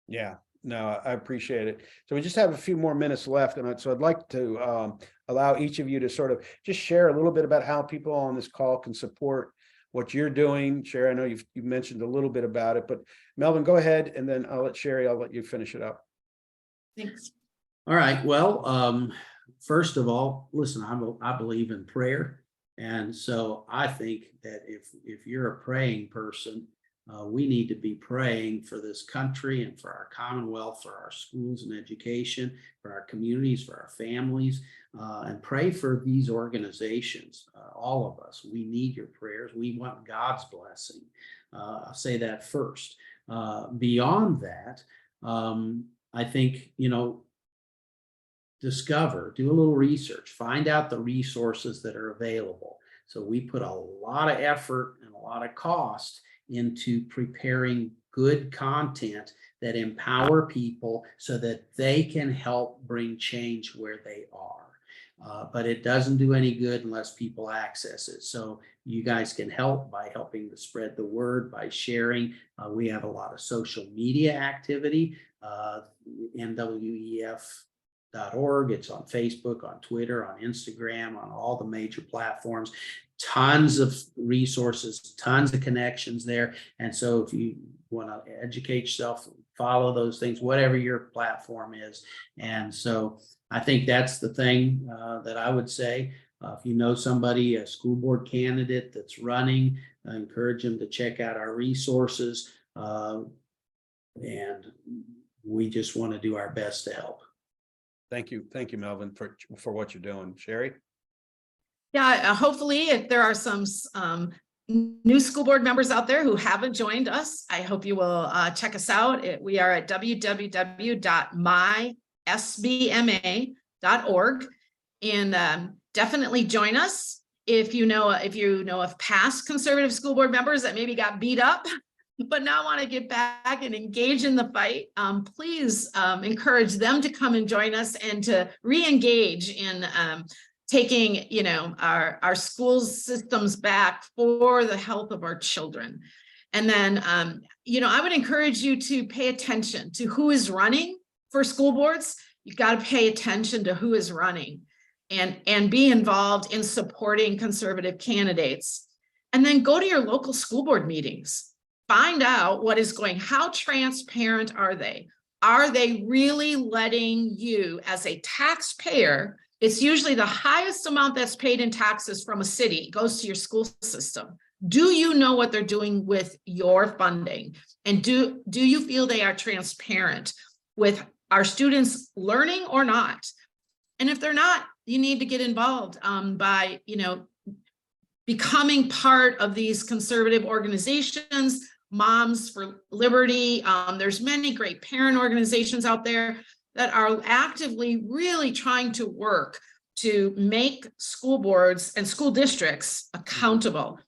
Yeah, no, I appreciate it. So we just have a few more minutes left. And so I'd like to allow each of you to sort of just share a little bit about how people on this call can support what you're doing. Sherry, I know you've mentioned a little bit about it, but Melvin, go ahead, and then I'll let you finish it up. Thanks. All right. Well, first of all, listen, I believe in prayer. And so I think that if you're a praying person, we need to be praying for this country and for our Commonwealth, for our schools and education, for our communities, for our families, and pray for these organizations. All of us, we need your prayers. We want God's blessing. I'll say that first. Beyond that, I think, do a little research, find out the resources that are available. So we put a lot of effort and a lot of cost into preparing good content that empower people so that they can help bring change where they are. But it doesn't do any good unless people access it. So you guys can help by helping to spread the word, by sharing. We have a lot of social media activity, nwef.org. It's on Facebook, on Twitter, on Instagram, on all the major platforms. Tons of resources, tons of connections there. And so if you want to educate yourself, follow those things, whatever your platform is. And so I think that's the thing that I would say. If you know somebody, a school board candidate that's running, I encourage them to check out our resources. And we just want to do our best to help. Thank you, Melvin, for what you're doing. Sherry? Yeah, hopefully if there are some new school board members out there who haven't joined us, I hope you will check us out. We are at www.mysbma.org, and definitely join us. If you know of past conservative school board members that maybe got beat up but now want to get back and engage in the fight, please encourage them to come and join us and to re-engage in taking, our school systems back for the health of our children. And then, I would encourage you to pay attention to who is running for school boards. You've got to pay attention to who is running and be involved in supporting conservative candidates. And then go to your local school board meetings. Find out what is how transparent are they? Are they really letting you, as a taxpayer, it's usually the highest amount that's paid in taxes from a city goes to your school system. Do you know what they're doing with your funding? And do you feel they are transparent with our students learning or not? And if they're not, you need to get involved by, becoming part of these conservative organizations, Moms for Liberty. There's many great parent organizations out there that are actively really trying to work to make school boards and school districts accountable.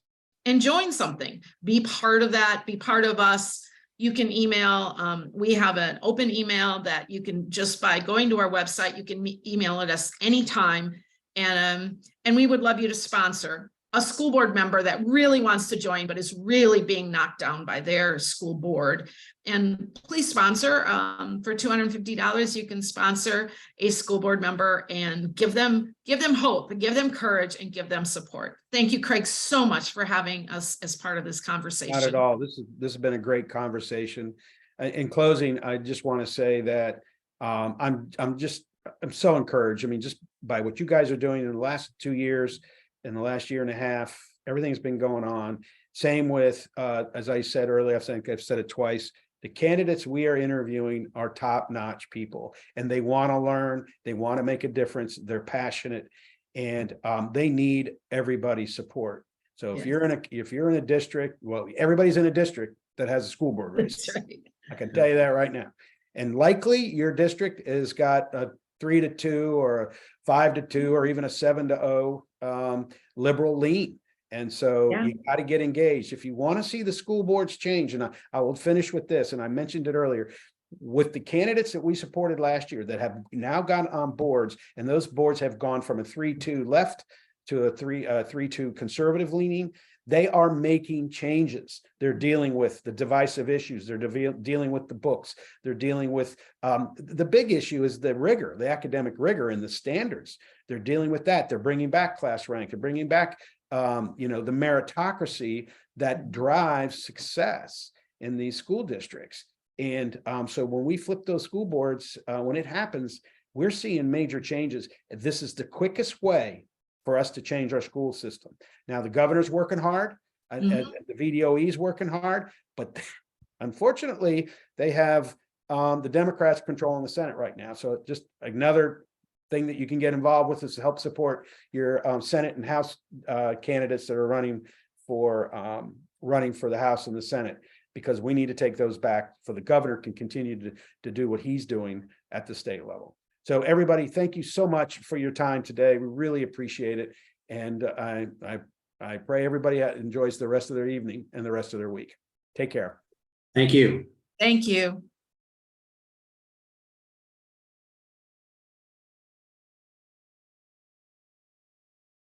And join something, be part of that, be part of us. You can email, we have an open email that you can, just by going to our website, you can email us anytime. And we would love you to sponsor a school board member that really wants to join, but is really being knocked down by their school board. And please sponsor, for $250, you can sponsor a school board member and give them hope, give them courage, and give them support. Thank you, Craig, so much for having us as part of this conversation. Not at all. This has been a great conversation. In closing, I just want to say that I'm so encouraged. I mean, just by what you guys are doing in the last 2 years, in the last year and a half, everything's been going on. Same with, as I said earlier, I think I've said it twice, the candidates we are interviewing are top-notch people, and they want to learn, they want to make a difference, they're passionate, and they need everybody's support. So if you're in a district, well, everybody's in a district that has a school board race. That's right. I can tell you that right now. And likely your district has got a 3-2 or a 5-2 or even a 7-0 liberal lean. And so you got to get engaged. If you want to see the school boards change, and I will finish with this, and I mentioned it earlier, with the candidates that we supported last year that have now gone on boards, and those boards have gone from a 3-2 left to a 3-2 conservative leaning, they are making changes. They're dealing with the divisive issues. They're dealing with the books. They're dealing with the big issue is the rigor, the academic rigor and the standards. They're dealing with that. They're bringing back class rank. They're bringing back, the meritocracy that drives success in these school districts. And so when we flip those school boards, when it happens, we're seeing major changes. This is the quickest way for us to change our school system. Now, the governor's working hard, the VEOA is working hard, but unfortunately, they have the Democrats controlling the Senate right now. So just another thing that you can get involved with is to help support your Senate and House candidates that are running for the House and the Senate, because we need to take those back so the governor can continue to do what he's doing at the state level. So everybody, thank you so much for your time today. We really appreciate it. And I pray everybody enjoys the rest of their evening and the rest of their week. Take care. Thank you. Thank you.